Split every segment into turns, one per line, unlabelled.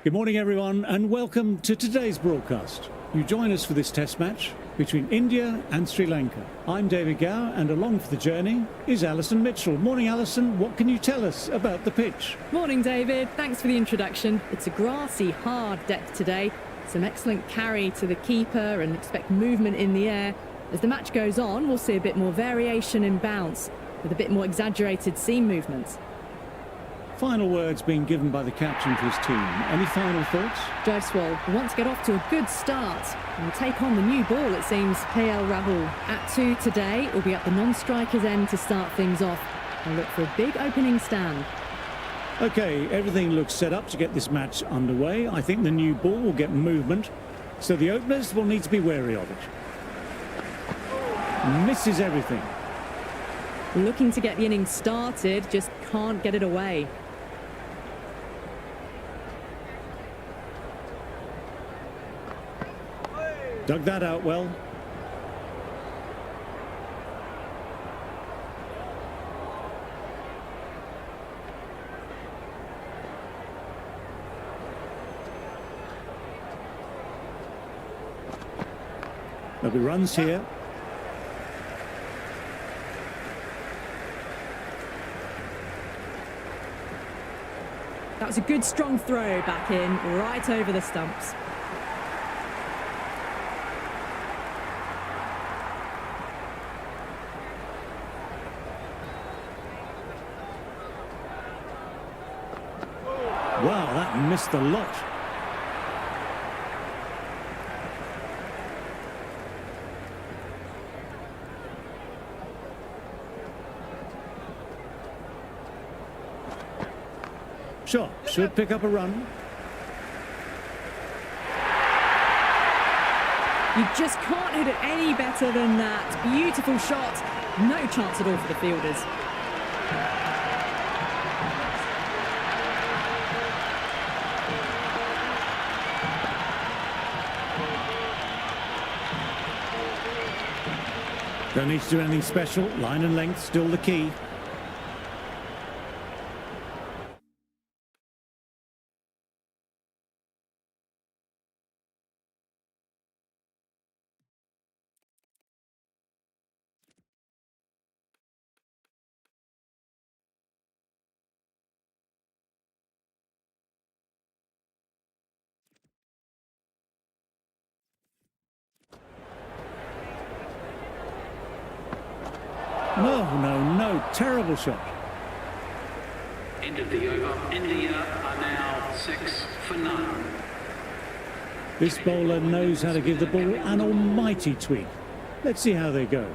Good morning, everyone, and welcome to today's broadcast. You join us for this test match between India and Sri Lanka. I'm David Gow, and along for the journey is Alison Mitchell. Morning, Alison. What can you tell us about the pitch?
Morning, David. Thanks for the introduction. It's a grassy, hard deck today. Some excellent carry to the keeper and expect movement in the air. As the match goes on, we'll see a bit more variation in bounce with a bit more exaggerated seam movements.
Final words being given by the captain to his team. Any final thoughts?
Jaiswal want to get off to a good start and take on the new ball, it seems. KL Rahul at 2 today will be at the non-striker's end to start things off and look for a big opening stand.
OK, everything looks set up to get this match underway. I think the new ball will get movement, so the openers will need to be wary of it. Misses everything.
Looking to get the innings started, just can't get it away.
Dug that out well. There'll be runs here.
That was a good strong throw back in, right over the stumps.
Wow, that missed a lot. Shot should pick up a run.
You just can't hit it any better than that. Beautiful shot. No chance at all for the fielders.
Don't need to do anything special. Line and length still the key. No, terrible shot.
End of the over. India are now 6 for none.
This bowler knows how to give the ball an almighty tweak. Let's see how they go.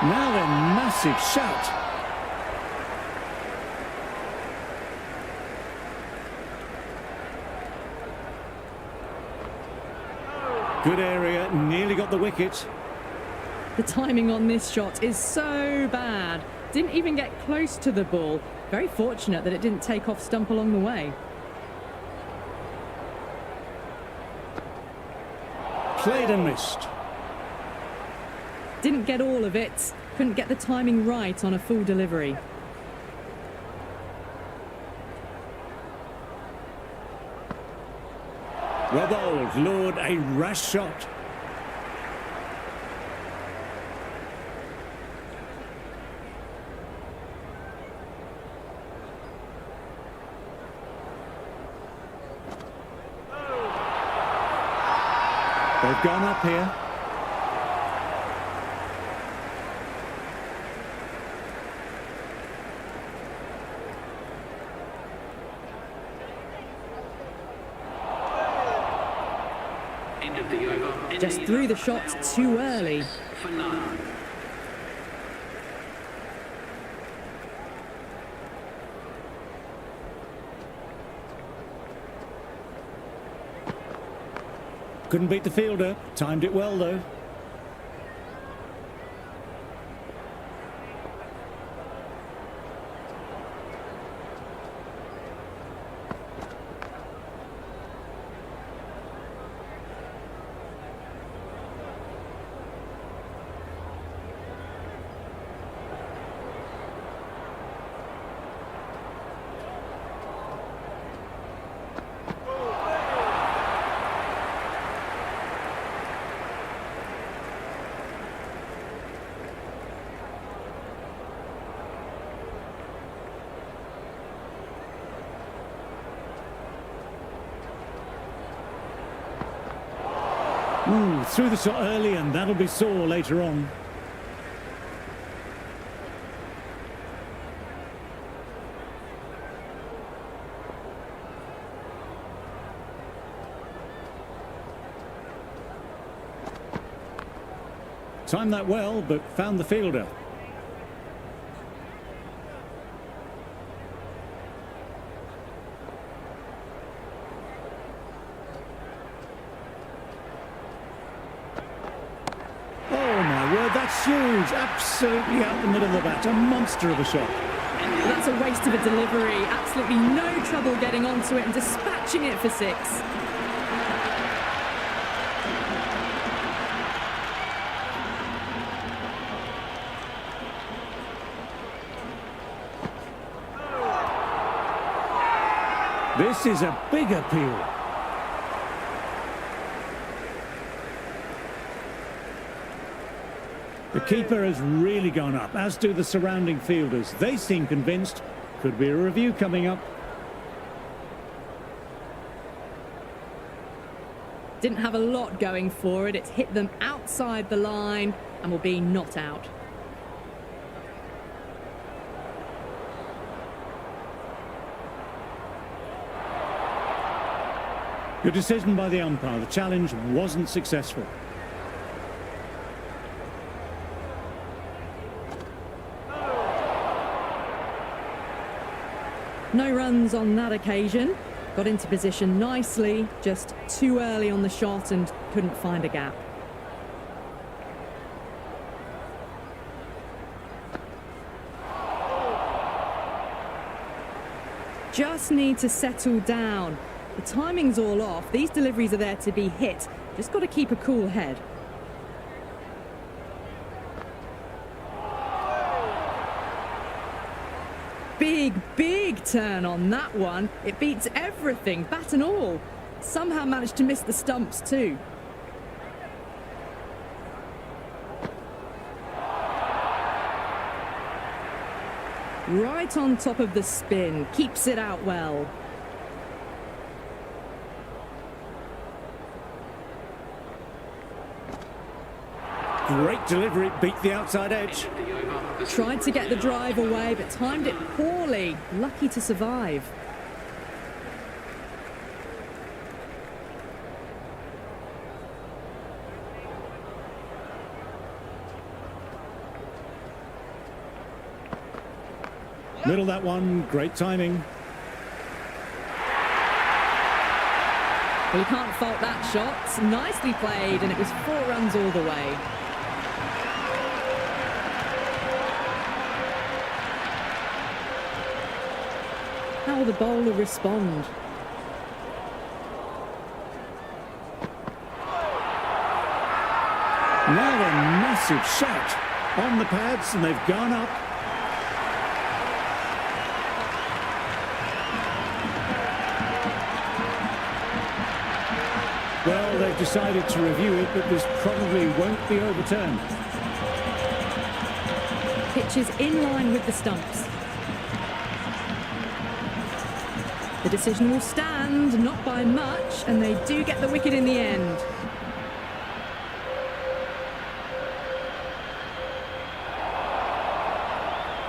Now then, massive shout. Good area, nearly got the wicket.
The timing on this shot is so bad. Didn't even get close to the ball. Very fortunate that it didn't take off stump along the way.
Played and missed.
Didn't get all of it. Couldn't get the timing right on a full delivery.
Well bowled, Lord, a rash shot. They've gone up here.
End of the over.
Just threw the shot too early.
For none.
Couldn't beat the fielder. Timed it well, though. Ooh, threw the shot early and that'll be sore later on. Timed that well, but found the fielder. Oh my word, that's huge! Absolutely out the middle of the bat, a monster of a shot.
That's a waste of a delivery. Absolutely no trouble getting onto it and dispatching it for 6.
This is a big appeal. The keeper has really gone up, as do the surrounding fielders. They seem convinced. Could be a review coming up.
Didn't have a lot going for it. It's hit them outside the line and will be not out.
Good decision by the umpire. The challenge wasn't successful.
No runs on that occasion. Got into position nicely, just too early on the shot and couldn't find a gap. Just need to settle down. The timing's all off. These deliveries are there to be hit. Just got to keep a cool head. Big turn on that one. It beats everything, bat and all. Somehow managed to miss the stumps too. Right on top of the spin. Keeps it out well.
Great delivery, beat the outside edge.
Tried to get the drive away, but timed it poorly. Lucky to survive.
Middle that one, great timing.
Well, you can't fault that shot. Nicely played, and it was 4 runs all the way. How will the bowler respond?
Now a massive shot on the pads, and they've gone up. Well, they've decided to review it, but this probably won't be overturned.
Pitch is in line with the stumps. The decision will stand, not by much, and they do get the wicket in the end.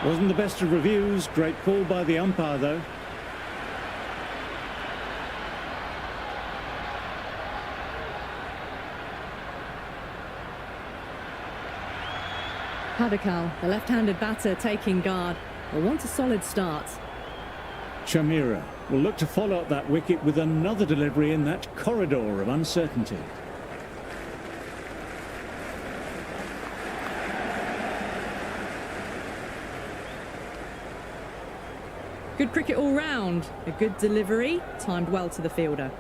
Wasn't the best of reviews. Great call by the umpire, though.
Padikal, the left-handed batter, taking guard. Will want a solid start.
Chamira will look to follow up that wicket with another delivery in that corridor of uncertainty.
Good cricket all round. A good delivery, timed well to the fielder.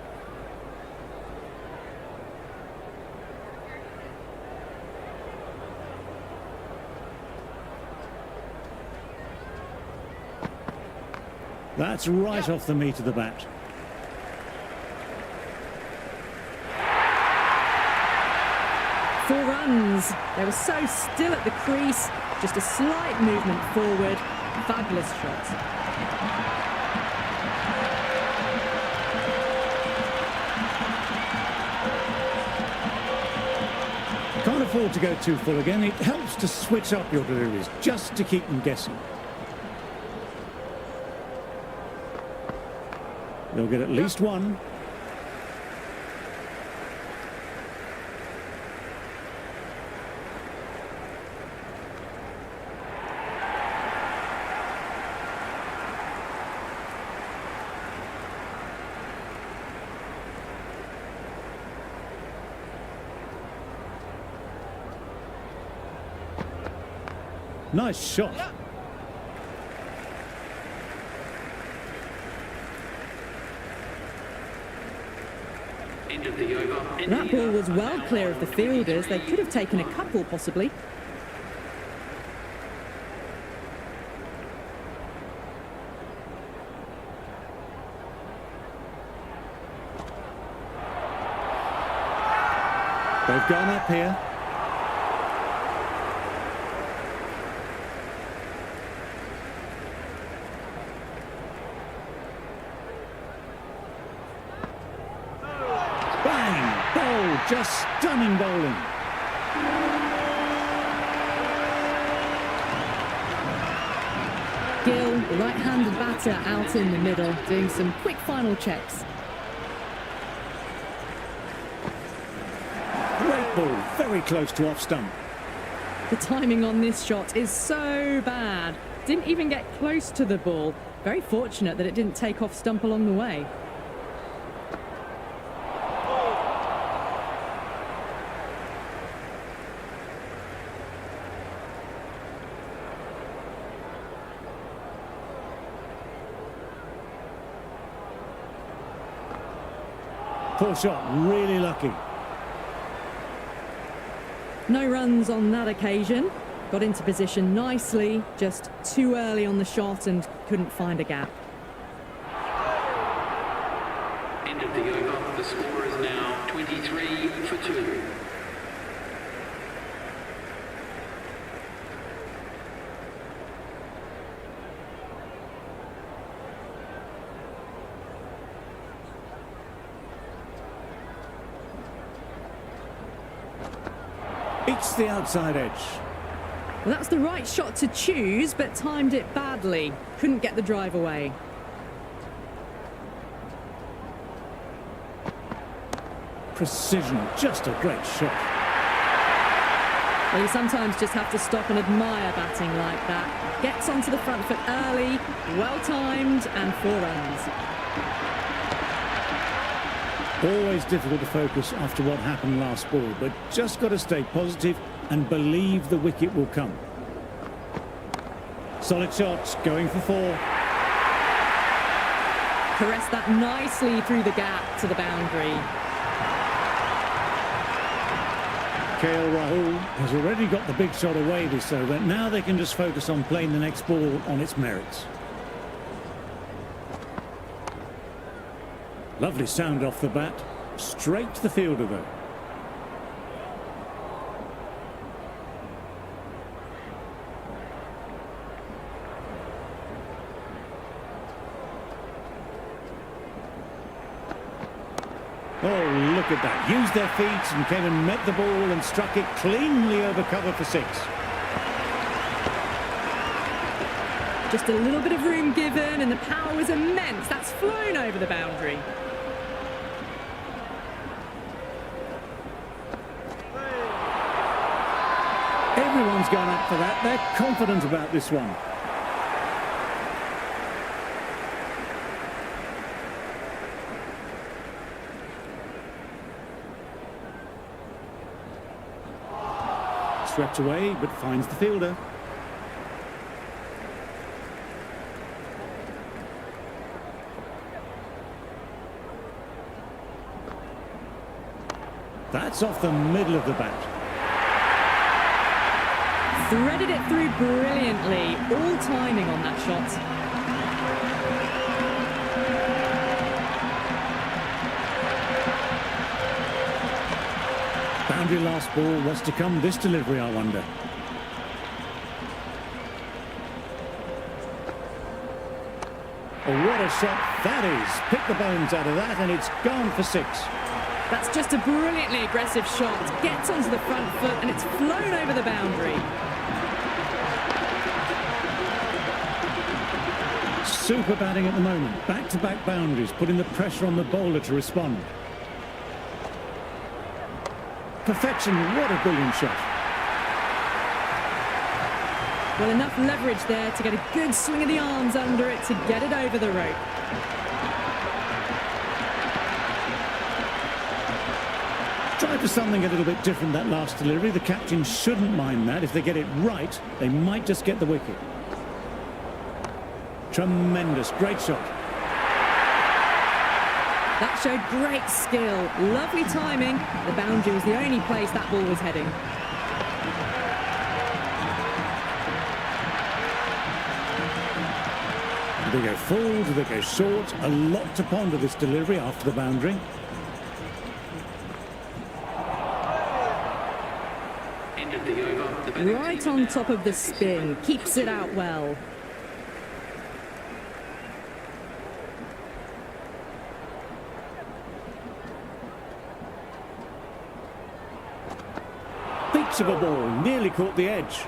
That's right off the meat of the bat.
Four runs. They were so still at the crease. Just a slight movement forward. Fabulous shot.
Can't afford to go too full again. It helps to switch up your deliveries, just to keep them guessing. They'll get at least one. Nice shot.
End of the over.
That ball was well clear of the fielders. They could have taken a couple, possibly.
They've gone up here. Just stunning bowling.
Gill, the right-handed batter, out in the middle, doing some quick final checks.
Great ball, very close to off stump.
The timing on this shot is so bad. Didn't even get close to the ball. Very fortunate that it didn't take off stump along the way.
Poor shot, really lucky.
No runs on that occasion. Got into position nicely, just too early on the shot and couldn't find a gap.
End of the over. The score is now 23 for 2.
Beats the outside edge.
Well, that's the right shot to choose, but timed it badly. Couldn't get the drive away.
Precision, just a great shot.
Well, you sometimes just have to stop and admire batting like that. Gets onto the front foot early, well-timed, and 4 runs.
Always difficult to focus after what happened last ball, but just got to stay positive and believe the wicket will come. Solid shots, going for 4.
Caressed that nicely through the gap to the boundary.
KL Rahul has already got the big shot away this over. Now they can just focus on playing the next ball on its merits. Lovely sound off the bat. Straight to the fielder though. Oh, look at that. Used their feet and came and met the ball and struck it cleanly over cover for 6.
Just a little bit of room given and the power was immense. That's flown over the boundary.
Everyone's going up for that. They're confident about this one. Swept away, but finds the fielder. That's off the middle of the bat.
Threaded it through brilliantly. All timing on that shot.
Boundary last ball. What's to come this delivery, I wonder. Oh, what a shot that is. Pick the bones out of that and it's gone for 6.
That's just a brilliantly aggressive shot. Gets onto the front foot and it's flown over the boundary.
Super batting at the moment. Back-to-back boundaries, putting the pressure on the bowler to respond. Perfection, what a brilliant shot.
Well, enough leverage there to get a good swing of the arms under it to get it over the rope.
Try for something a little bit different that last delivery. The captain shouldn't mind that. If they get it right, they might just get the wicket. Tremendous, great shot.
That showed great skill, lovely timing. The boundary was the only place that ball was heading.
Do they go full? Do they go short? A lot to ponder this delivery after the boundary.
End of the over. The batting
Right
team
on
now
top of the
57.
spin, keeps it out well.
Beats of a ball, nearly caught the edge.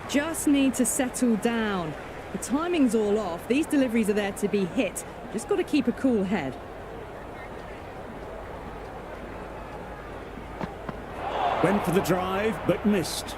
Just need to settle down. The timing's all off. These deliveries are there to be hit. Just got to keep a cool head.
Went for the drive, but missed.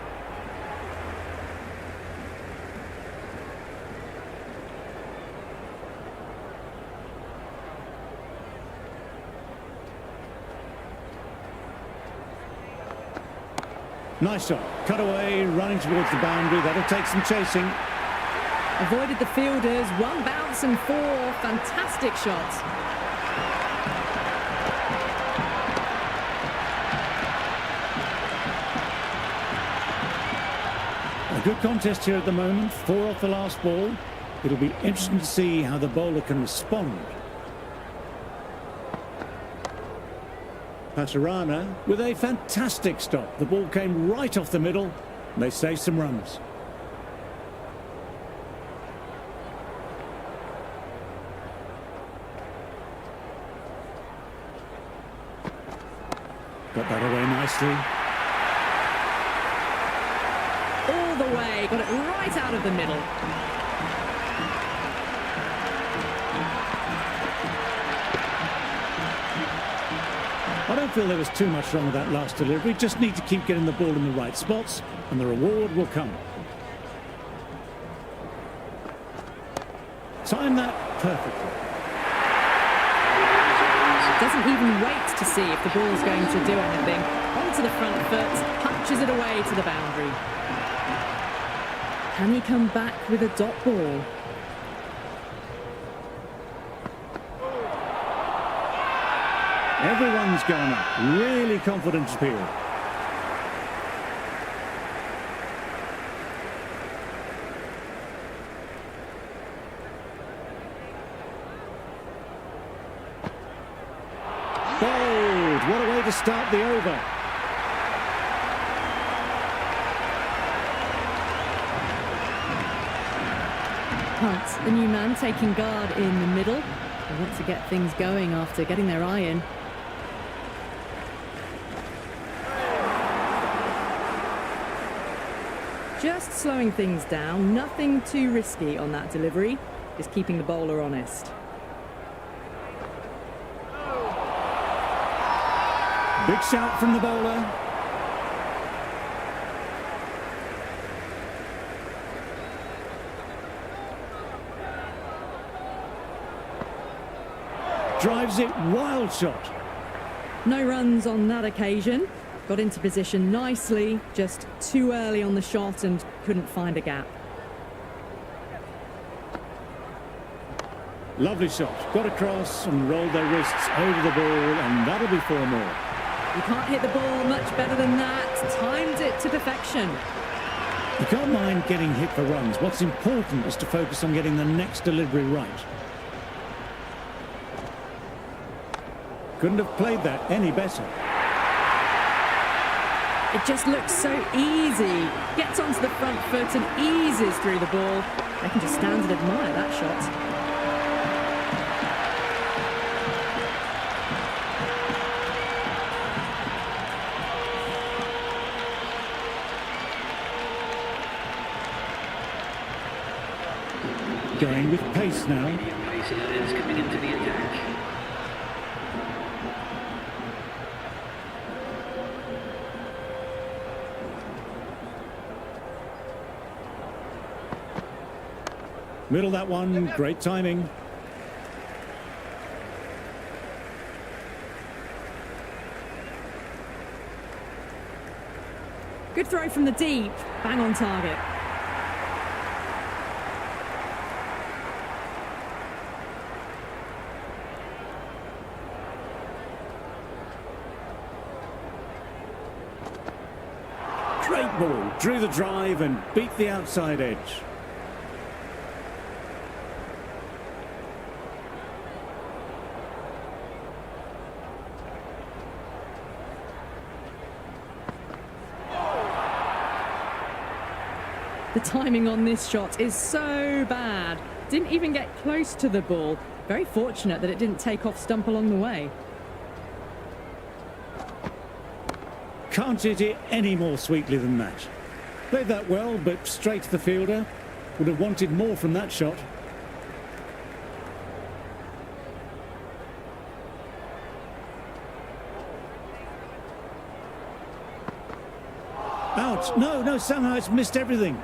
Nice shot. Cut away, running towards the boundary. That'll take some chasing.
Avoided the fielders, one bounce and four. Fantastic shots.
A good contest here at the moment. 4 off the last ball. It'll be interesting to see how the bowler can respond. Patarana with a fantastic stop. The ball came right off the middle. They saved some runs. Got that away nicely.
All the way, got it right out of the middle.
I don't feel there was too much wrong with that last delivery. Just need to keep getting the ball in the right spots and the reward will come. Time that perfectly.
Doesn't even wait to see if the ball's going to do anything. Onto the front foot, punches it away to the boundary. Can he come back with a dot ball?
Everyone's gone up. Really confident appeal. Bold. What a way to start the over.
Hunt, the new man, taking guard in the middle. They want to get things going after getting their eye in. Just slowing things down, nothing too risky on that delivery, just keeping the bowler honest.
Big shout from the bowler. Drives it, wild shot.
No runs on that occasion. Got into position nicely, just too early on the shot and couldn't find a gap.
Lovely shot. Got across and rolled their wrists over the ball, and that'll be 4 more.
You can't hit the ball much better than that. Timed it to perfection.
You can't mind getting hit for runs. What's important is to focus on getting the next delivery right. Couldn't have played that any better.
It just looks so easy. Gets onto the front foot and eases through the ball. They can just stand and admire that shot.
going with pace now.
Medium pace it is coming into the attack.
Middle that one, great timing.
Good throw from the deep, bang on target.
Great ball, drew the drive and beat the outside edge.
The timing on this shot is so bad. Didn't even get close to the ball. Very fortunate that it didn't take off stump along the way.
Can't hit it any more sweetly than that. Played that well, but straight to the fielder. Would have wanted more from that shot. Out. No, somehow it's missed everything.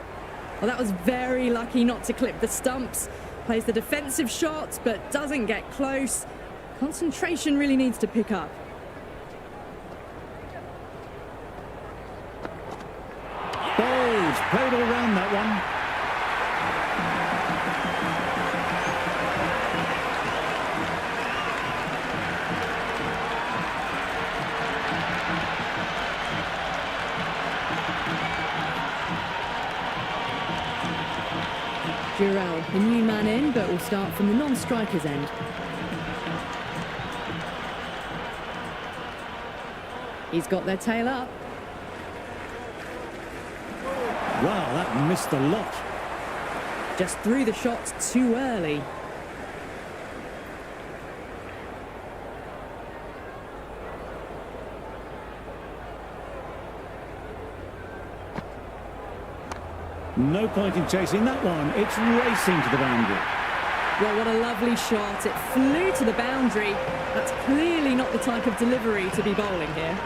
Well, that was very lucky not to clip the stumps. Plays the defensive shot, but doesn't get close. Concentration really needs to pick up.
Bold. Played all round that one.
Jurel, the new man in, but will start from the non-striker's end. He's got their tail up.
Wow, that missed a lot.
Just threw the shot too early.
No point in chasing that one. It's racing to the boundary.
Well, what a lovely shot. It flew to the boundary. That's clearly not the type of delivery to be bowling here.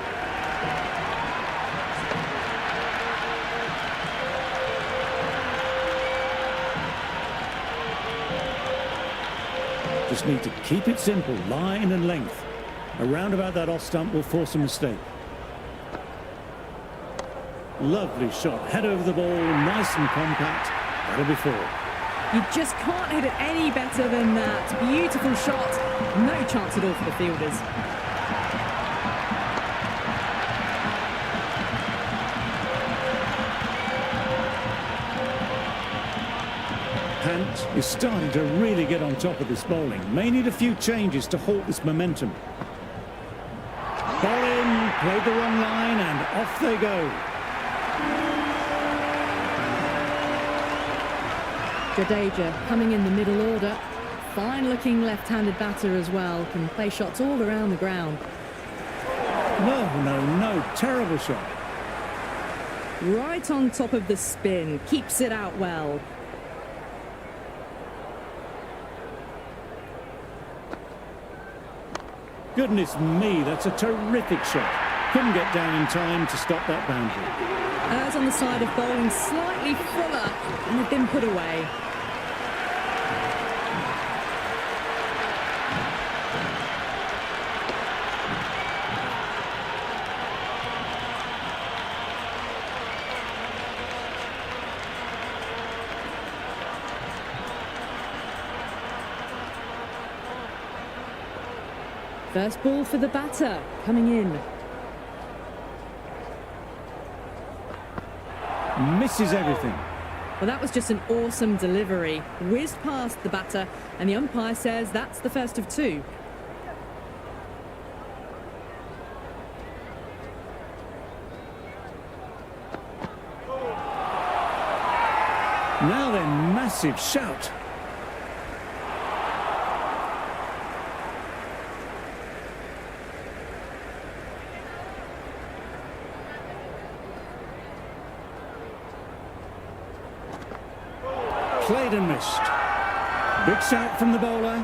Just need to keep it simple, line and length. Around about that off stump will force a mistake. Lovely shot, head over the ball, nice and compact. That'll be four.
You just can't hit it any better than that. Beautiful shot. No chance at all for the fielders.
Pant is starting to really get on top of this bowling. May need a few changes to halt this momentum. Ball in, played the wrong line, and off they go.
Jadeja coming in the middle order. Fine-looking left-handed batter as well. Can play shots all around the ground.
No. Terrible shot.
Right on top of the spin. Keeps it out well.
Goodness me, that's a terrific shot. Couldn't get down in time to stop that boundary.
As on the side of bowling, slightly fuller, and they've been put away. First ball for the batter, coming in.
Misses everything.
Well, that was just an awesome delivery. Whizzed past the batter, and the umpire says that's the first of two.
Now then, massive shout. Played and missed. Big shot from the bowler.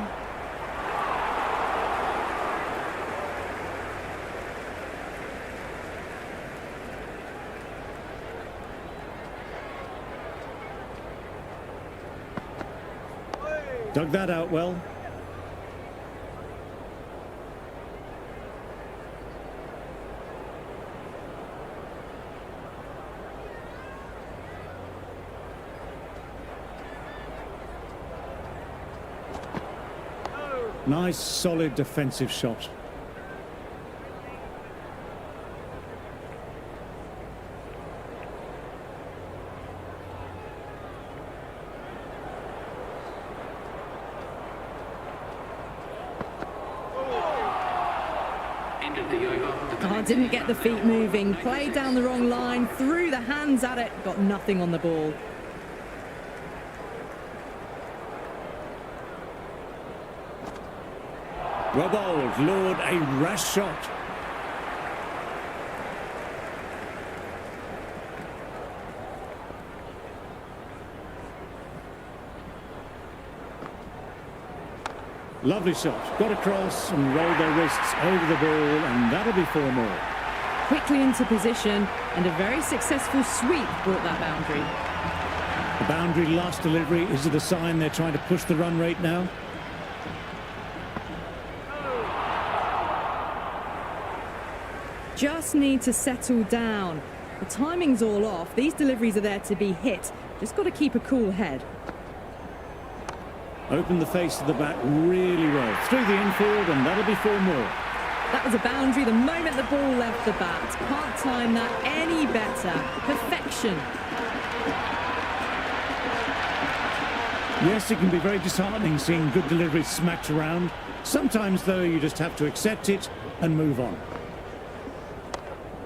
Dug that out well. Nice, solid defensive shot.
End of the over.
Oh, didn't get the feet moving. Played down the wrong line, threw the hands at it, got nothing on the ball.
Well bowled, Lord, a rash shot. Lovely shot. Got across and rolled their wrists over the ball, and that'll be 4 more.
Quickly into position, and a very successful sweep brought that boundary.
The boundary last delivery, is it a sign they're trying to push the run rate now?
Just need to settle down. The timing's all off. These deliveries are there to be hit. Just got to keep a cool head.
Open the face of the bat really well. Through the infield, and that'll be 4 more.
That was a boundary the moment the ball left the bat. Can't time that any better. Perfection.
Yes, it can be very disheartening seeing good deliveries smacked around. Sometimes, though, you just have to accept it and move on.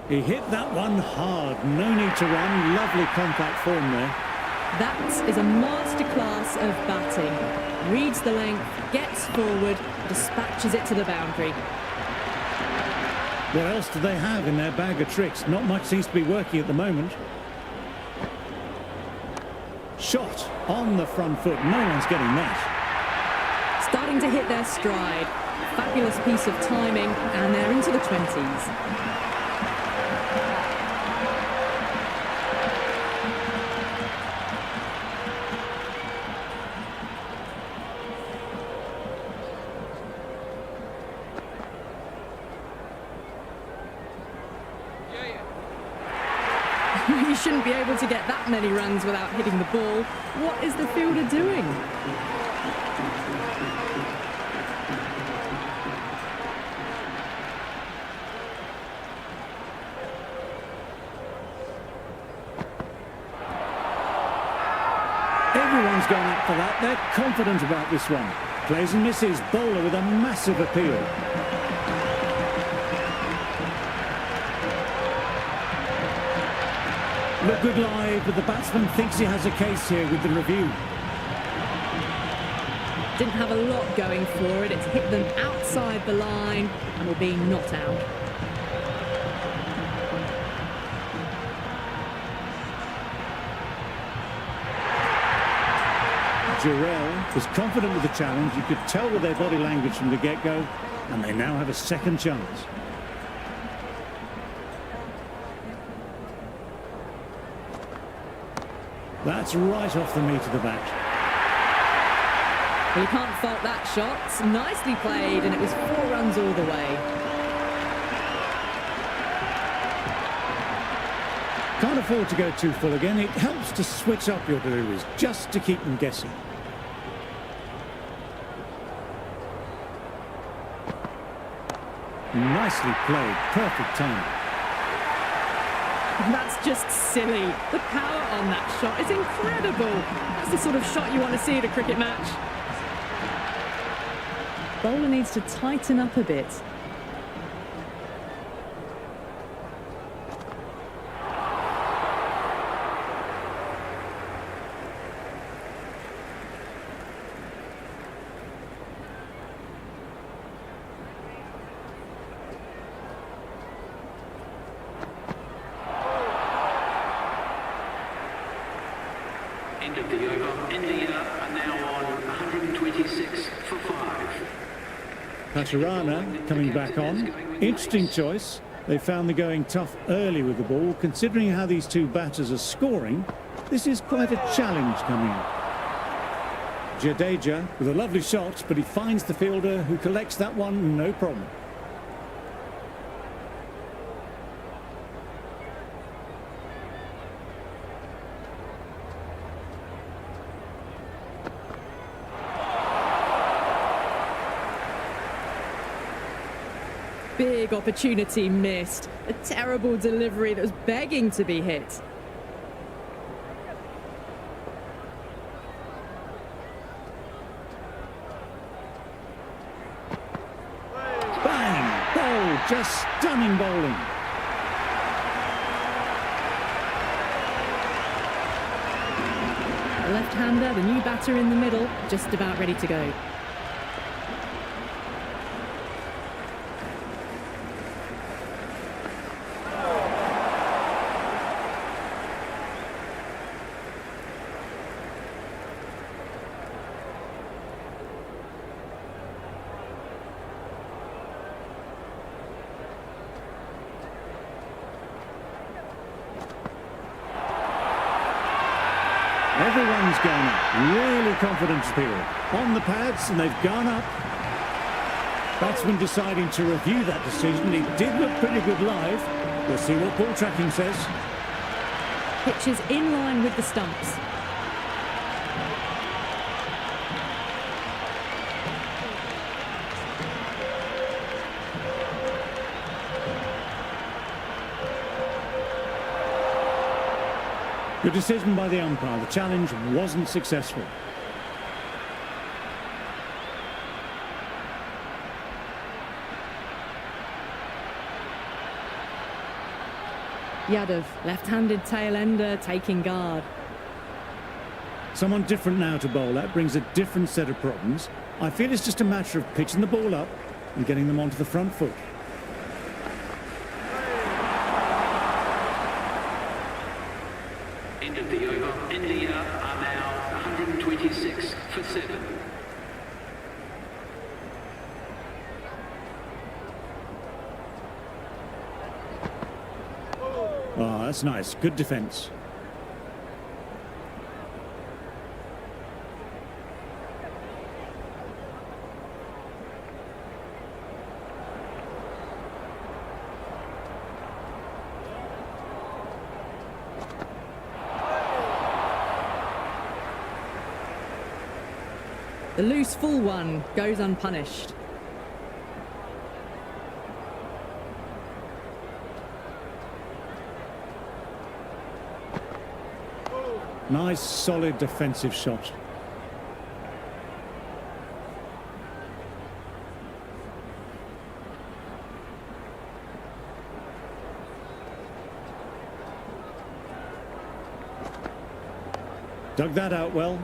He hit that one hard. No need to run. Lovely compact form there.
That is a masterclass of batting. Reads the length, gets forward, dispatches it to the boundary.
What else do they have in their bag of tricks? Not much seems to be working at the moment. Shot on the front foot. No one's getting that.
Starting to hit their stride. Fabulous piece of timing, and they're into the 20s. You shouldn't be able to get that many runs without hitting the ball. What is the fielder doing?
Everyone's gone up for that. They're confident about this one. Plays and misses. Bowler with a massive appeal. Look good live, but the batsman thinks he has a case here with the review.
Didn't have a lot going for it. It's hit them outside the line and will be not out.
Jarrell was confident with the challenge. You could tell with their body language from the get-go, and they now have a second chance. That's right off the meat of the bat.
Well, you can't fault that shot. Nicely played, and it was 4 runs all the way.
Can't afford to go too full again. It helps to switch up your deliveries, just to keep them guessing. Nicely played. Perfect timing.
That's just silly. The power on that shot is incredible. That's the sort of shot you want to see at a cricket match. Bowler needs to tighten up a bit.
End End of the over. India are now on 126 for 5.
Patarana coming back on. Interesting choice. They found the going tough early with the ball. Considering how these two batters are scoring, this is quite a challenge coming up. Jadeja with a lovely shot, but he finds the fielder who collects that one, no problem.
Big opportunity missed. A terrible delivery that was begging to be hit.
Bang! Oh, just stunning bowling.
The left-hander, the new batter in the middle, just about ready to go.
Everyone's gone up. Really confidence period. On the pads, and they've gone up. Batsman deciding to review that decision. He did look pretty good live. We'll see what ball tracking says.
Pitches in line with the stumps.
Good decision by the umpire. The challenge wasn't successful.
Yadav, left-handed tail-ender, taking guard.
Someone different now to bowl. That brings a different set of problems. I feel it's just a matter of pitching the ball up and getting them onto the front foot.
End of the over. India are now 126 for 7.
Oh, that's nice. Good defence.
The loose full one goes unpunished.
Nice, solid defensive shot. Dug that out well.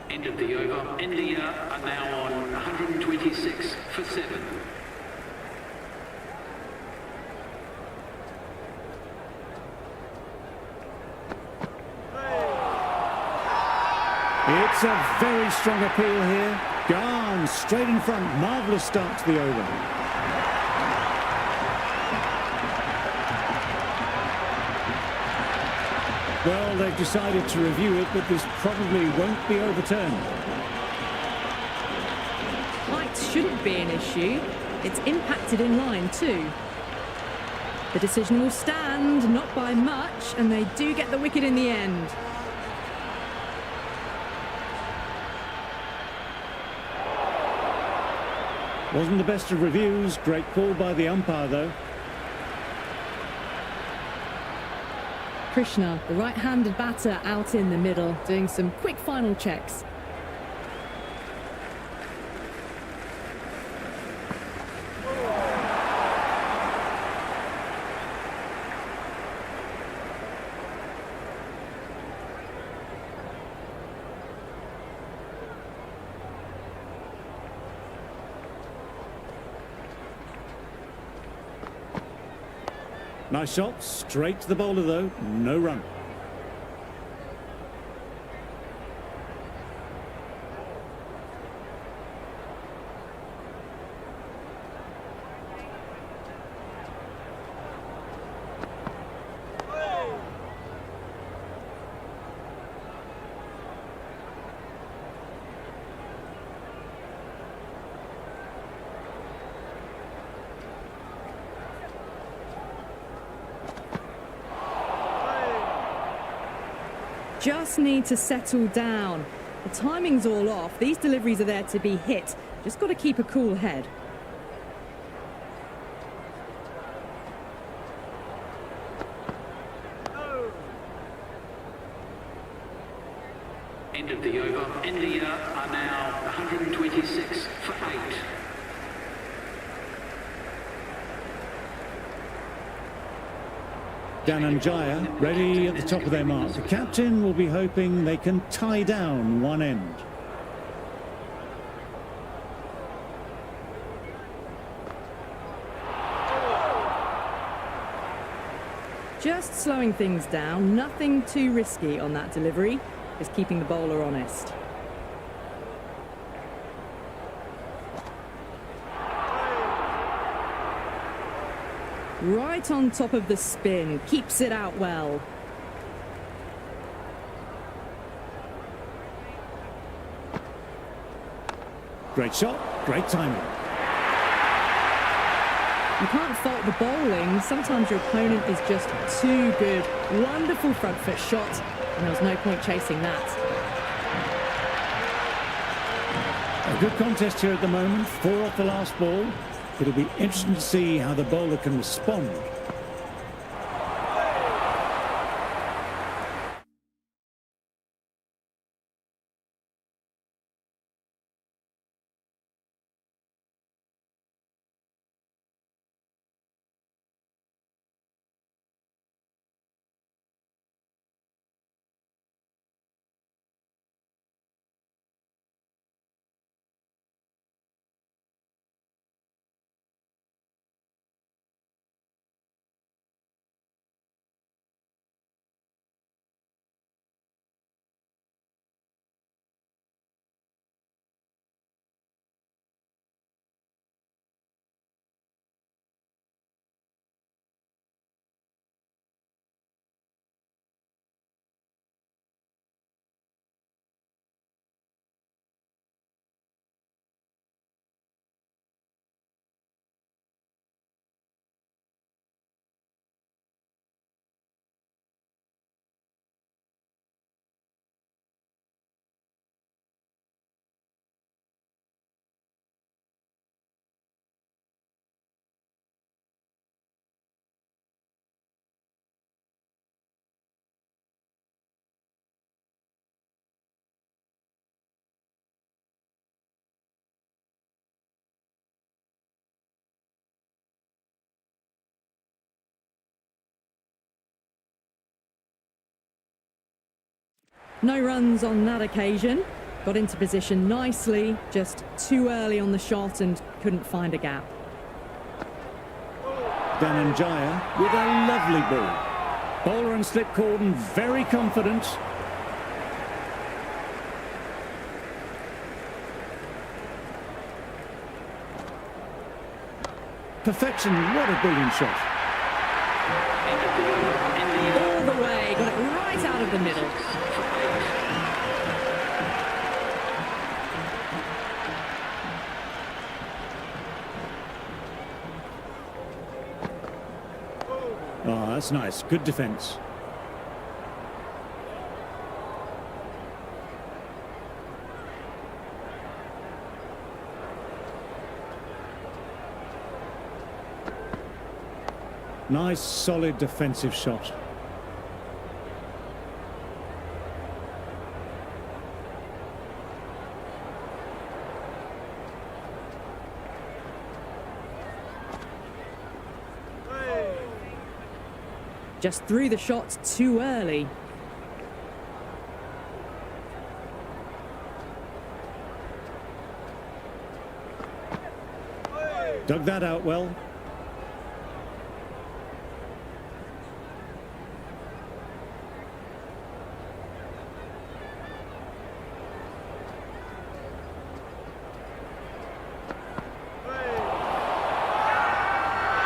End of the over. India are now on 126 for 7.
It's a very strong appeal here. Gone straight in front. Marvellous start to the over. Well, they've decided to review it, but this probably won't be overturned.
Height shouldn't be an issue. It's impacted in line too. The decision will stand, not by much, and they do get the wicket in the end.
Wasn't the best of reviews. Great call by the umpire, though.
Krishna, the right-handed batter, out in the middle, doing some quick final checks.
Nice shot, straight to the bowler though, no run.
Just need to settle down. The timing's all off. These deliveries are there to be hit. Just got to keep a cool head.
End of the over. India are now 126 for 8.
Dhananjaya ready at the top of their mark. The captain will be hoping they can tie down one end.
Just slowing things down, nothing too risky on that delivery, just keeping the bowler honest. Right on top of the spin, keeps it out well.
Great shot, great timing.
You can't fault the bowling. Sometimes your opponent is just too good. Wonderful front foot shot, and there was no point chasing that.
A good contest here at the moment, 4 off the last ball. It'll be interesting to see how the bowler can respond.
No runs on that occasion. Got into position nicely, just too early on the shot and couldn't find a gap.
Dhananjaya with a lovely ball. Bowler and slip cordon very confident. Perfection, what a brilliant shot.
All the way, got it right out of the middle.
Oh, that's nice. Good defence. Nice, solid defensive shot.
Just threw the shot too early.
Dug that out well.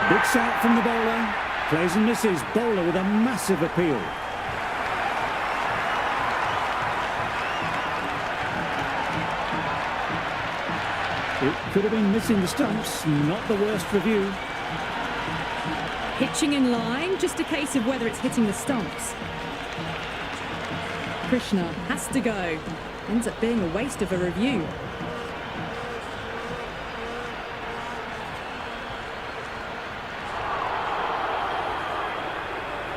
Big shot from the bowler. Plays and misses. Bowler with a massive appeal. It could have been missing the stumps. Not the worst review.
Pitching in line, just a case of whether it's hitting the stumps. Krishna has to go. Ends up being a waste of a review.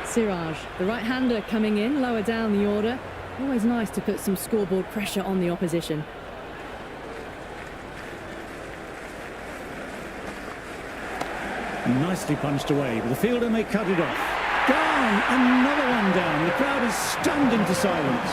Siraj, the right-hander coming in, lower down the order. Always nice to put some scoreboard pressure on the opposition.
Nicely punched away, but the fielder may cut it off. Down! Another one down. The crowd is stunned into silence.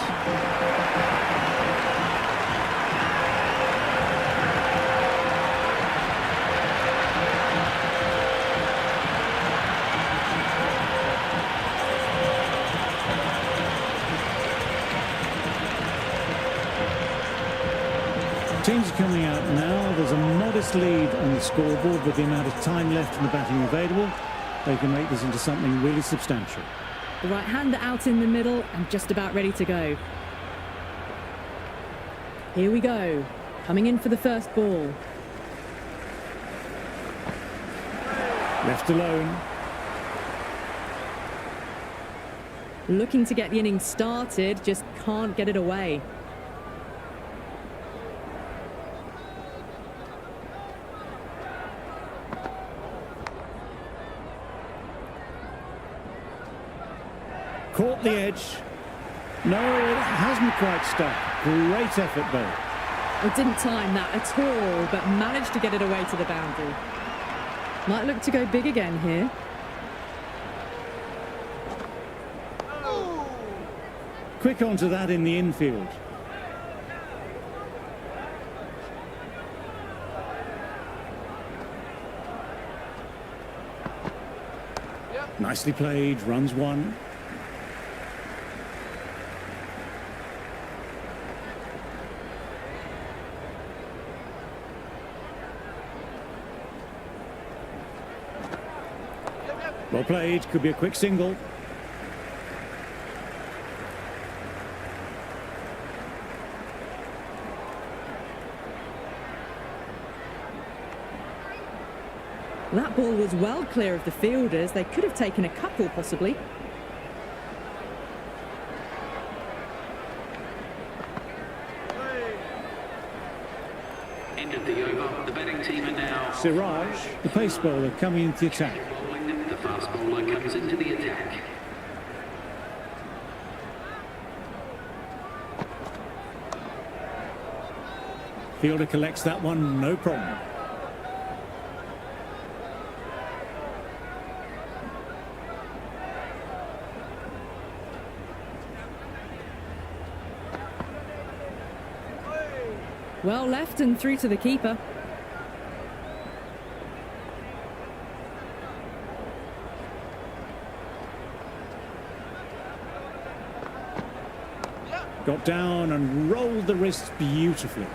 Teams are coming out now. There's a modest lead on the scoreboard with the amount of time left in the batting available. They can make this into something really substantial.
The right-hander out in the middle and just about ready to go. Here we go. Coming in for the first ball.
Left alone.
Looking to get the innings started, just can't get it away.
Caught the edge. No, it hasn't quite stuck. Great effort, though.
Well, didn't time that at all, but managed to get it away to the boundary. Might look to go big again here.
Quick onto that in the infield. Nicely played, runs one. Well played, could be a quick single.
That ball was well clear of the fielders. They could have taken a couple, possibly.
End of the over. The batting team are now...
Siraj, the pace bowler, coming into the attack.
The fast bowler comes into the attack.
Fielder collects that one, no problem.
Well left and through to the keeper.
Got down and rolled the wrists beautifully.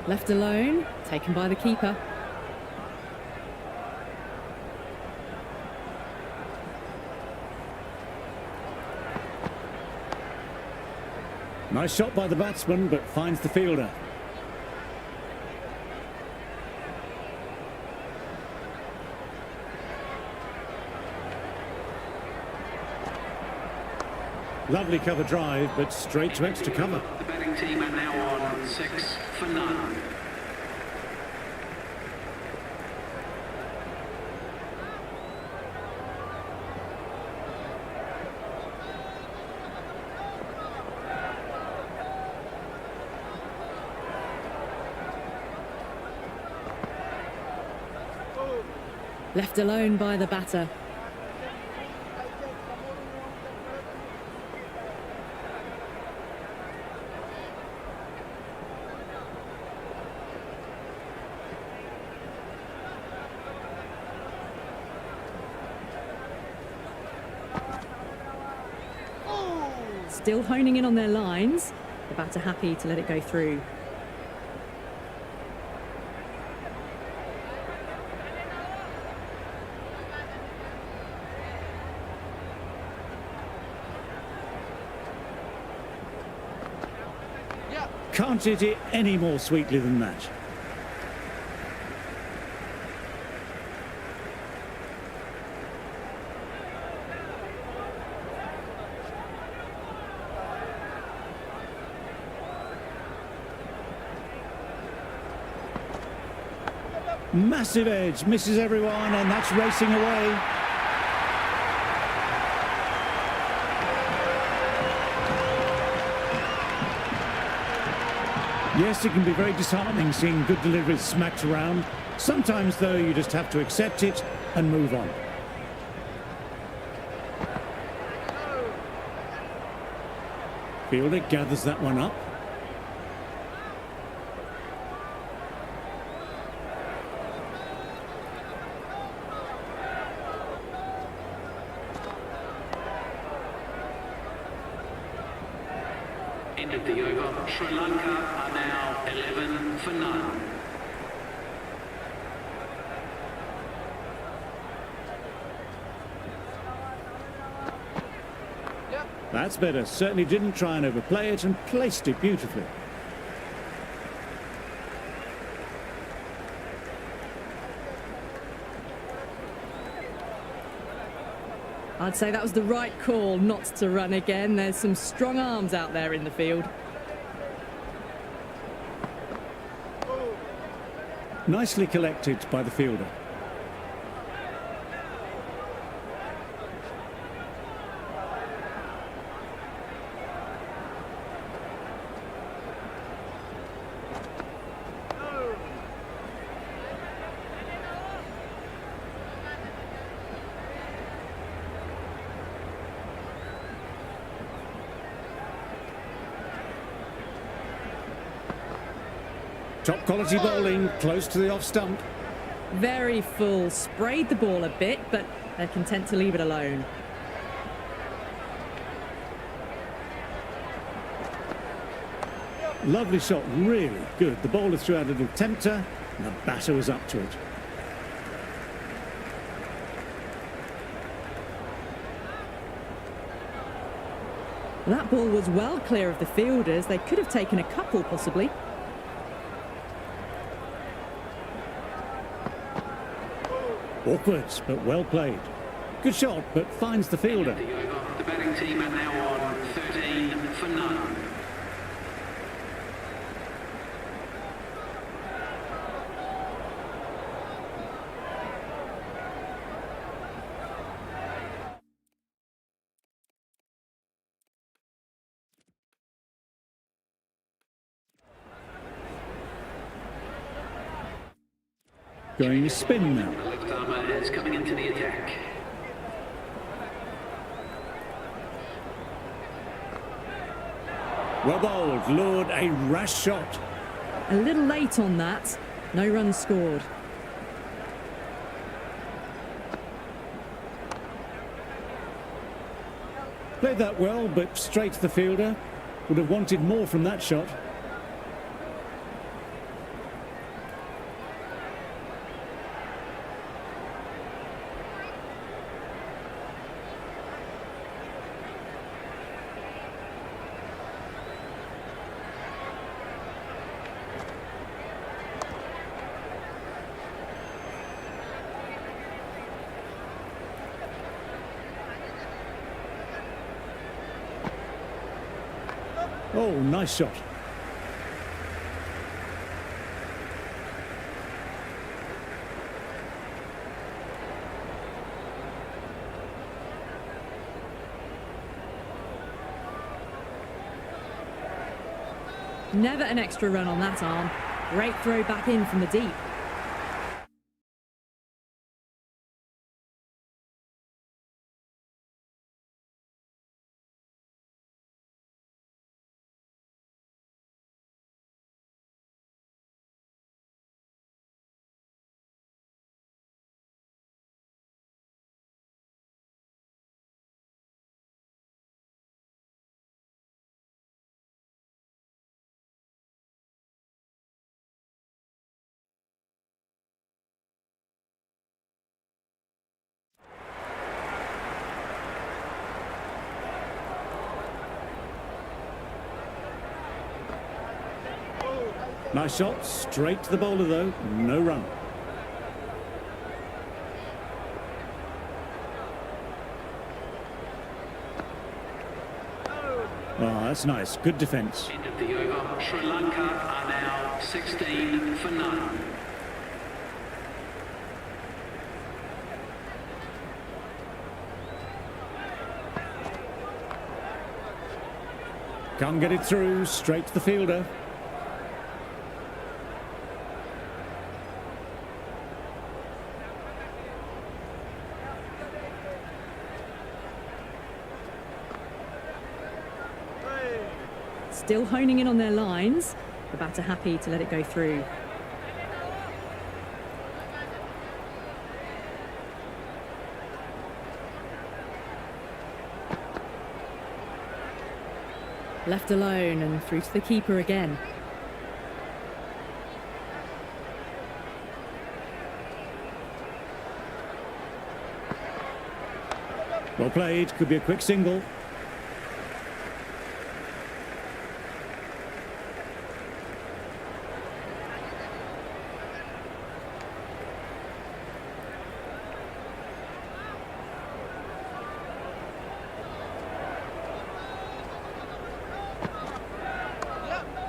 Left alone, taken by the keeper.
Nice shot by the batsman, but finds the fielder. Lovely cover drive, but straight to extra cover.
The batting team are now on 6 for none.
Left alone by the batter. Still honing in on their lines. The batter happy to let it go through.
Can't hit it any more sweetly than that. Massive edge, misses everyone, and that's racing away. Yes, it can be very disheartening seeing good deliveries smacked around. Sometimes, though, you just have to accept it and move on. Fielder gathers that one up.
End of the over. Sri Lanka are now 11 for none.
That's better. Certainly didn't try and overplay it and placed it beautifully.
I'd say that was the right call not to run again. There's some strong arms out there in the field.
Nicely collected by the fielder. Top quality bowling, close to the off stump.
Very full, sprayed the ball a bit, but they're content to leave it alone.
Lovely shot, really good. The bowler threw out a little tempter, and the batter was up to it.
That ball was well clear of the fielders. They could have taken a couple, possibly.
Awkward, but well played. Good shot, but finds the fielder.
The batting team are now on 13 for none.
Going to spin now.
The left armour is coming into the attack.
Well bowled, lured a rash shot.
A little late on that. No runs scored.
Played that well, but straight to the fielder. Would have wanted more from that shot. Oh, nice shot.
Never an extra run on that arm. Great throw back in from the deep.
Nice shot, straight to the bowler though, no run. Oh, that's nice, good defence.
End of the over. Sri Lanka are now 16 for none.
Can't get it through, straight to the fielder.
Still honing in on their lines. The batter happy to let it go through. Left alone and through to the keeper again.
Well played, could be a quick single.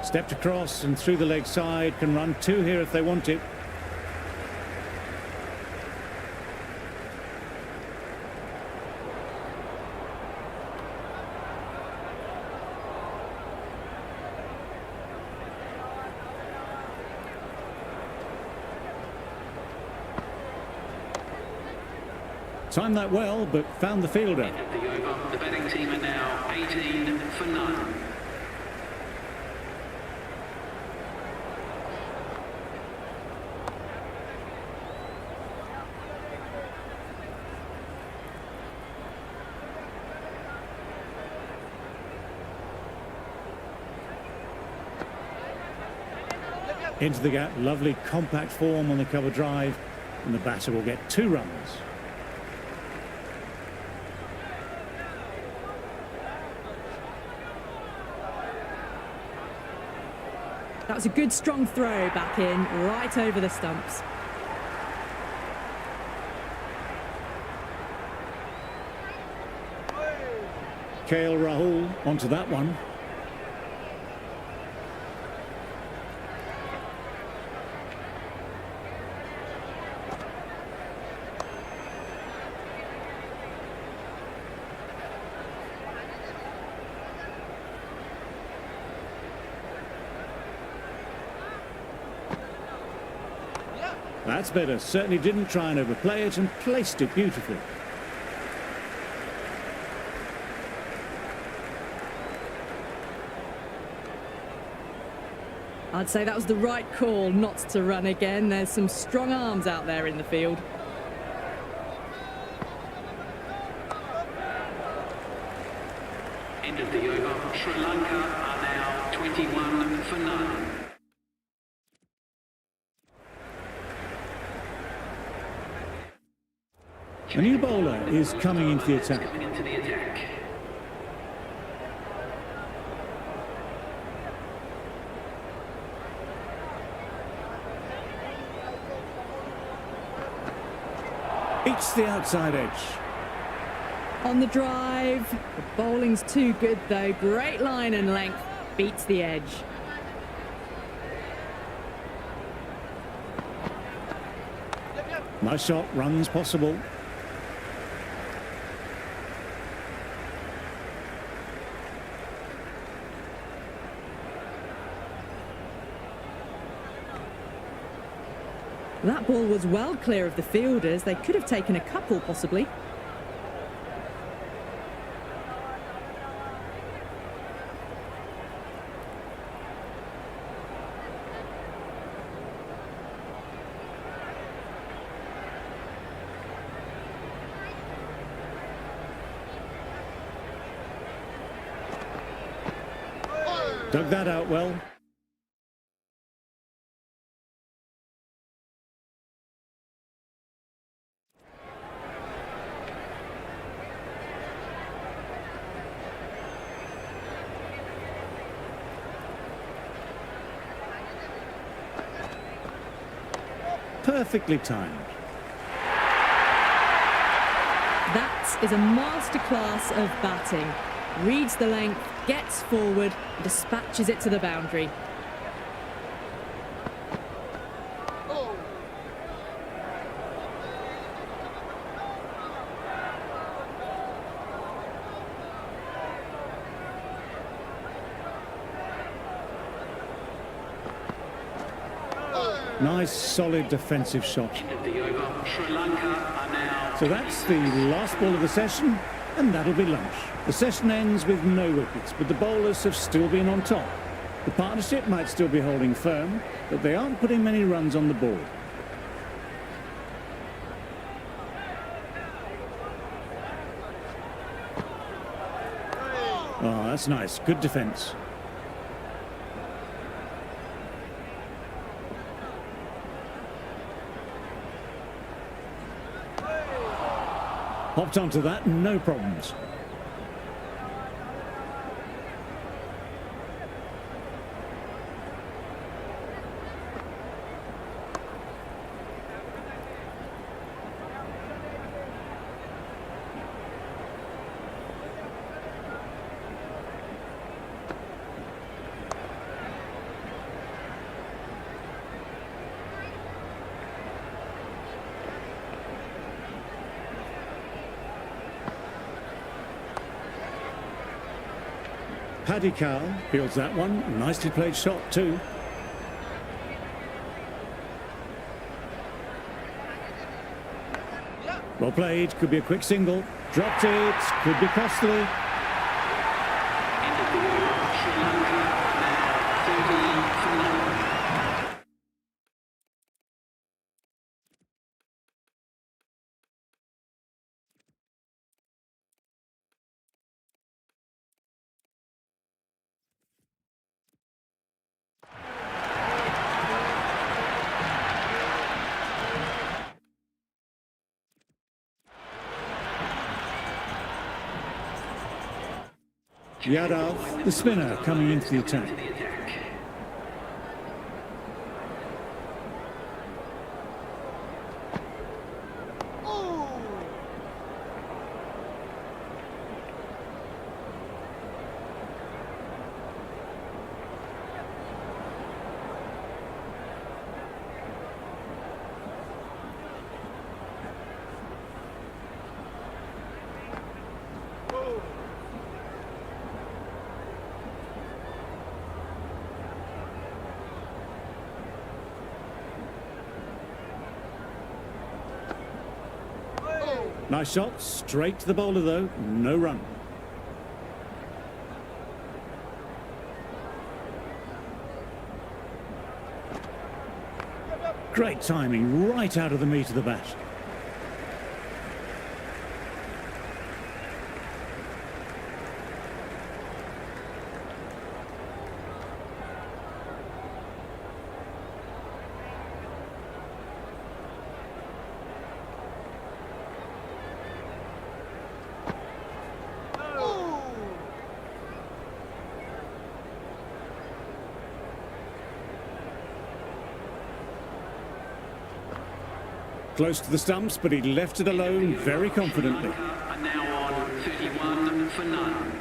Stepped across and through the leg side, can run two here if they want it. Timed that well, but found the fielder.
End of the over. The batting team are now 18 for none.
Into the gap, lovely compact form on the cover drive, and the batter will get 2 runs.
That was a good strong throw back in, right over the stumps.
Rahul onto that one. That's better. Certainly didn't try and overplay it and placed it beautifully.
I'd say that was the right call not to run again. There's some strong arms out there in the field.
End of the over. Sri Lanka are now 21 for none.
A new bowler is coming into the attack.
Coming into the attack.
Beats the outside edge.
On the drive, the bowling's too good though. Great line and length, beats the edge.
Nice shot, runs possible.
That ball was well clear of the fielders. They could have taken a couple possibly.
Dug that out well. perfectly timed.
That is a masterclass of batting. Reads the length, gets forward, and dispatches it to the boundary.
Nice, solid defensive shot.
End of the over. Sri Lanka are now...
So that's the last ball of the session, and that'll be lunch. The session ends with no wickets, but the bowlers have still been on top. The partnership might still be holding firm, but they aren't putting many runs on the board. Oh, that's nice. Good defence. Hopped onto that, no problems. Paddy Cowell fields that one. Nicely played shot too. Well played. Could be a quick single. Dropped it. Could be costly.
End of the over. Sri Lanka now 30 for none.
Yadav, the spinner, coming into the attack. Nice shot, straight to the bowler though, no run. Great timing, right out of the meat of the bat. Close to the stumps, but he left it alone very confidently.
Sri Lanka are now on 31 for none.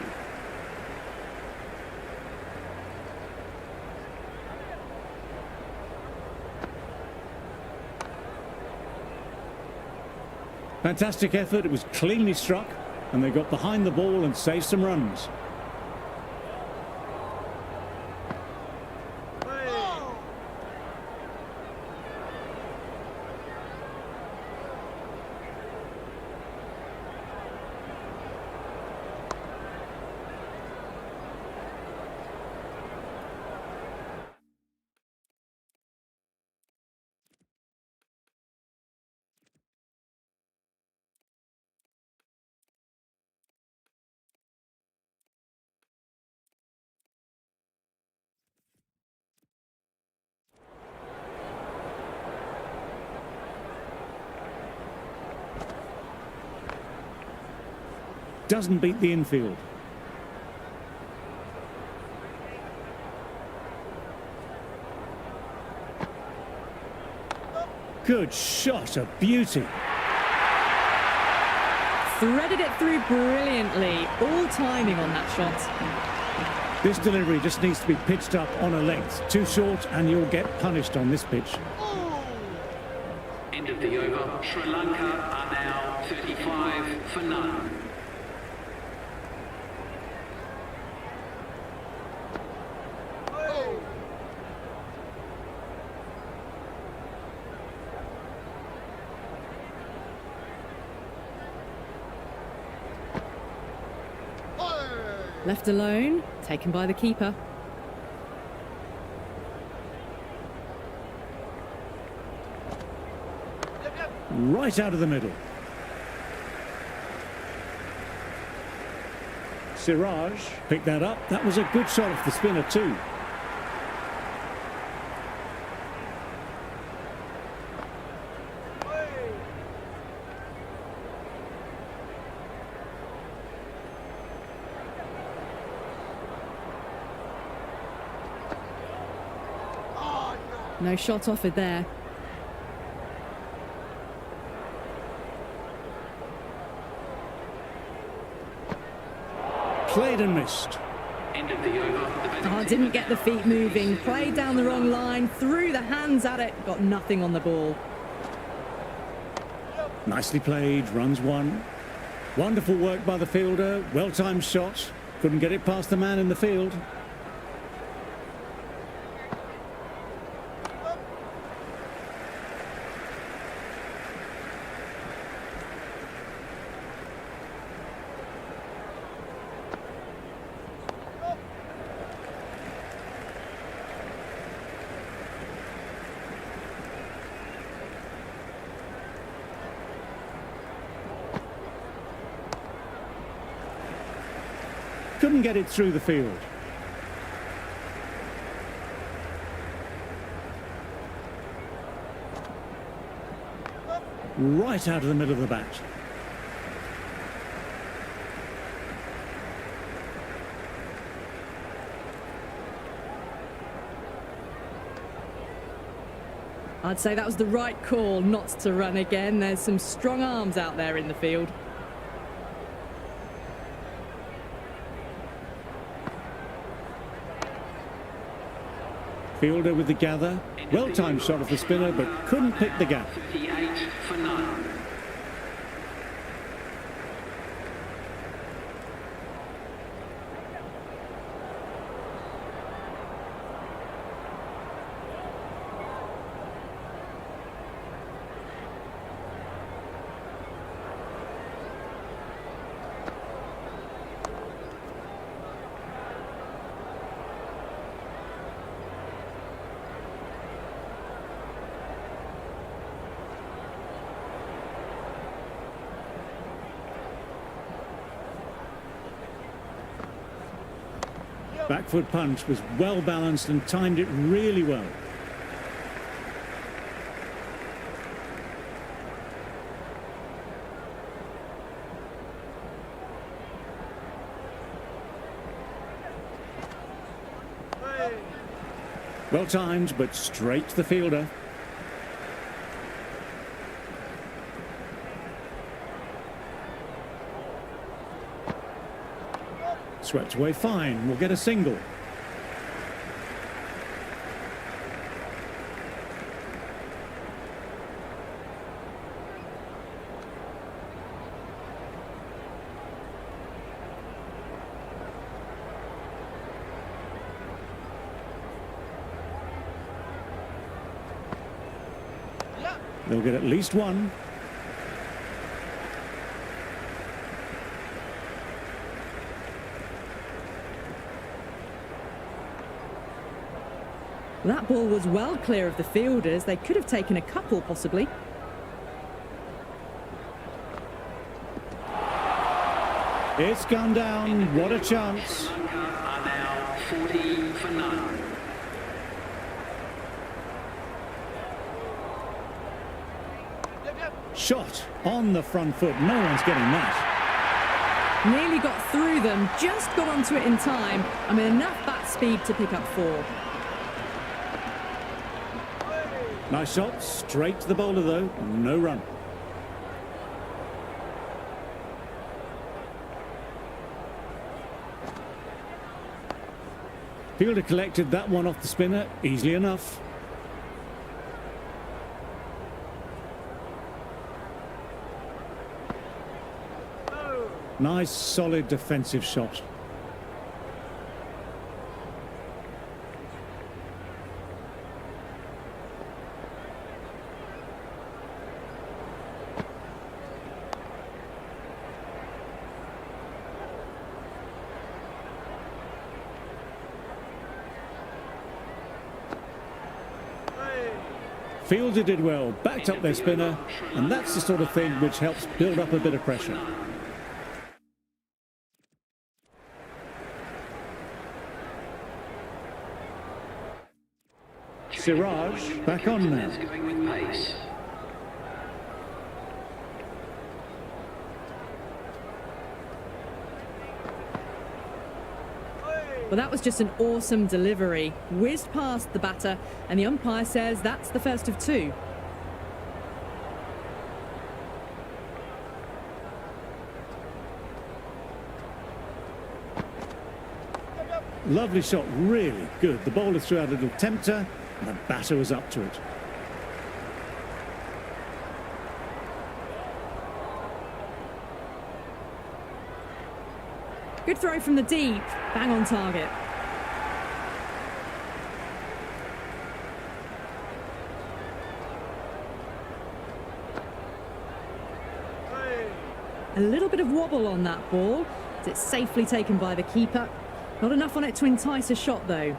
Fantastic effort, it was cleanly struck, and they got behind the ball and saved some runs. Doesn't beat the infield. Good shot, a beauty.
Threaded it through brilliantly. All timing on that shot.
This delivery just needs to be pitched up on a length. Too short and you'll get punished on this pitch.
End of the over. Sri Lanka are now 35 for none.
Left alone, taken by the keeper.
Right out of the middle. Siraj picked that up. That was a good shot off the spinner too.
No shot offered there.
Played and missed.
End of the over.
Didn't get the feet moving. Played down the wrong line. Threw the hands at it. Got nothing on the ball.
Nicely played. Runs one. Wonderful work by the fielder. Well-timed shot. Couldn't get it past the man in the field. Couldn't get it through the field. Right out of the middle of the bat.
I'd say that was the right call not to run again. There's some strong arms out there in the field.
Fielder with the gather. Well-timed shot of the spinner, but couldn't pick the gap.
38 for none.
Back foot punch was well balanced and timed it really well. Well timed, but straight to the fielder. Swept away fine, we'll get a single. They'll get at least one.
That ball was well clear of the fielders. They could have taken a couple, possibly.
It's gone down. What a chance.
Sri Lanka are now 40 for none.
Shot on the front foot. No one's getting that.
Nearly got through them, just got onto it in time. Enough bat speed to pick up four.
Nice shot, straight to the bowler though, no run. Fielder collected that one off the spinner easily enough. Nice, solid defensive shot. Fielder did well, backed up their spinner, and that's the sort of thing which helps build up a bit of pressure. Siraj back on now.
Well, that was just an awesome delivery. Whizzed past the batter, and the umpire says that's the first of two.
Lovely shot, really good. The bowler threw out a little tempter, and the batter was up to it.
Good throw from the deep, bang on target. A little bit of wobble on that ball, but it's safely taken by the keeper. Not enough on it to entice a shot though.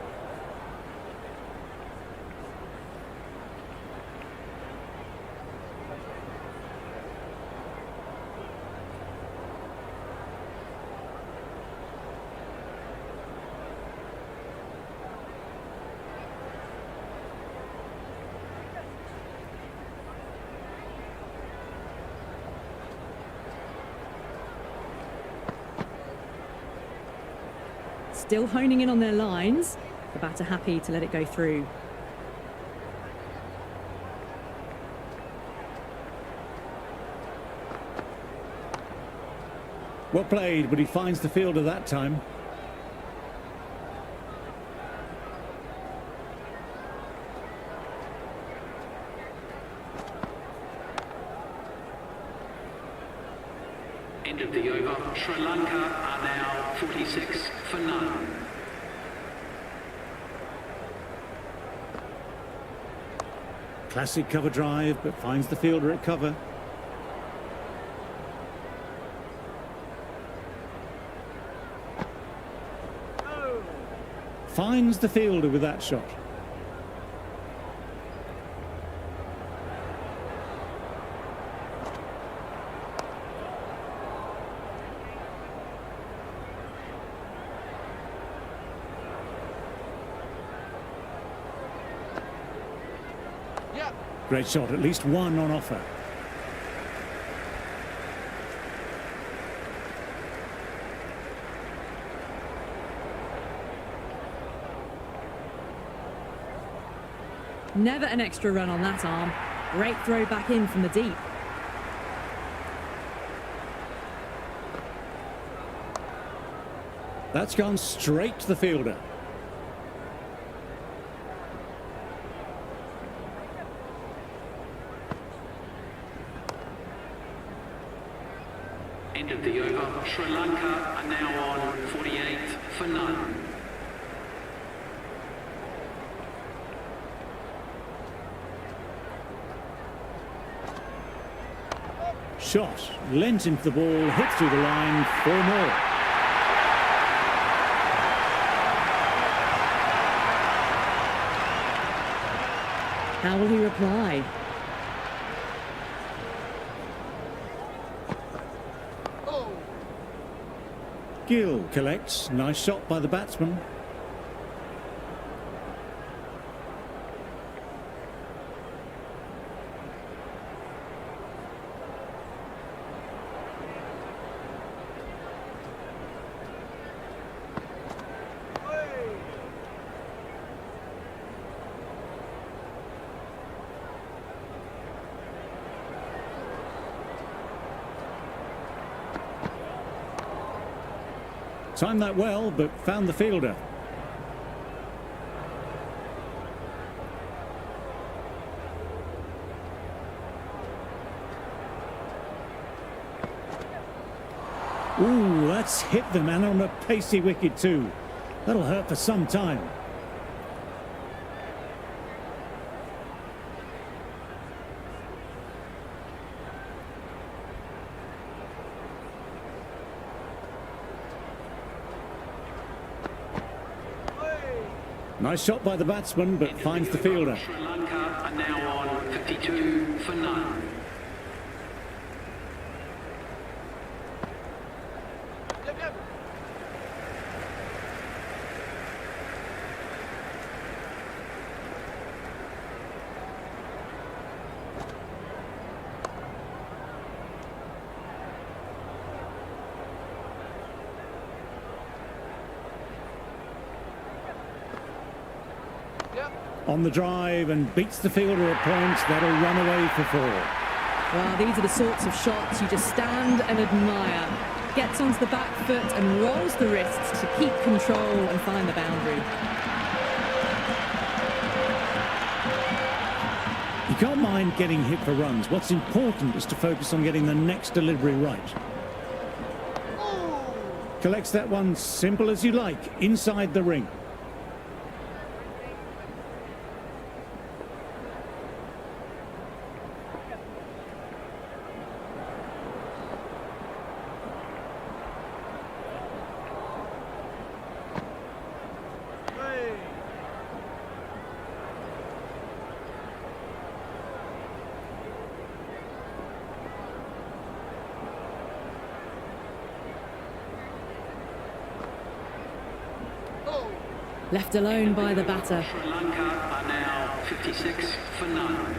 Still honing in on their lines. The batter happy to let it go through.
Well played, but he finds the fielder that time.
End of the over. Sri Lanka are now 46 for none.
Classic cover drive, but finds the fielder at cover. Finds the fielder with that shot. Great shot, at least one on offer.
Never an extra run on that arm. Great throw back in from the deep.
That's gone straight to the fielder.
End of the over. Sri Lanka are now on 48 for none.
Shot, lent into the ball, hit through the line, 4 more.
How will he reply?
Gill collects, nice shot by the batsman. Timed that well, but found the fielder. Ooh, that's hit the man on a pacey wicket too. That'll hurt for some time. Nice shot by the batsman, but finds the fielder.
Sri Lanka are now on 52 for none.
On the drive and beats the fielder at points. That'll run away for 4.
Well, these are the sorts of shots you just stand and admire. Gets onto the back foot and rolls the wrists to keep control and find the boundary.
You can't mind getting hit for runs. What's important is to focus on getting the next delivery right. Collects that one simple as you like, inside the ring.
Left alone by the batter.
Sri Lanka are now 56 for none.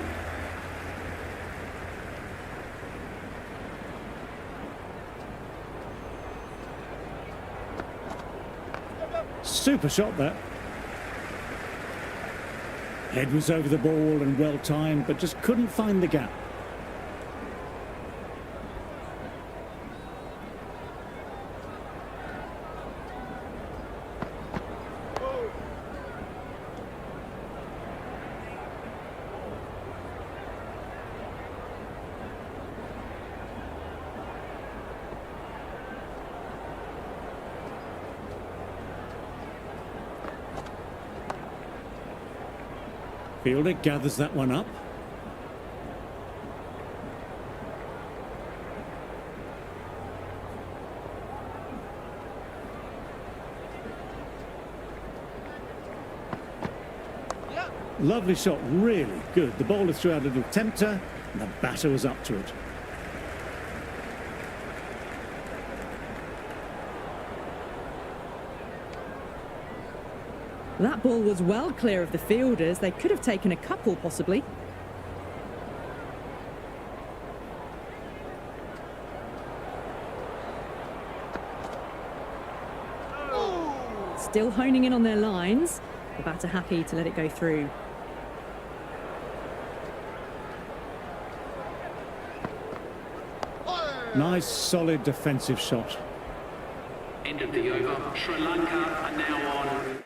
Super shot that. Head was over the ball and well timed, but just couldn't find the gap. Fielder gathers that one up. Lovely shot, really good. The bowler threw out a little tempter, and the batter was up to it.
That ball was well clear of the fielders. They could have taken a couple, possibly. Still honing in on their lines. The batter happy to let it go through.
Nice, solid defensive shot.
End of the over. Sri Lanka are now on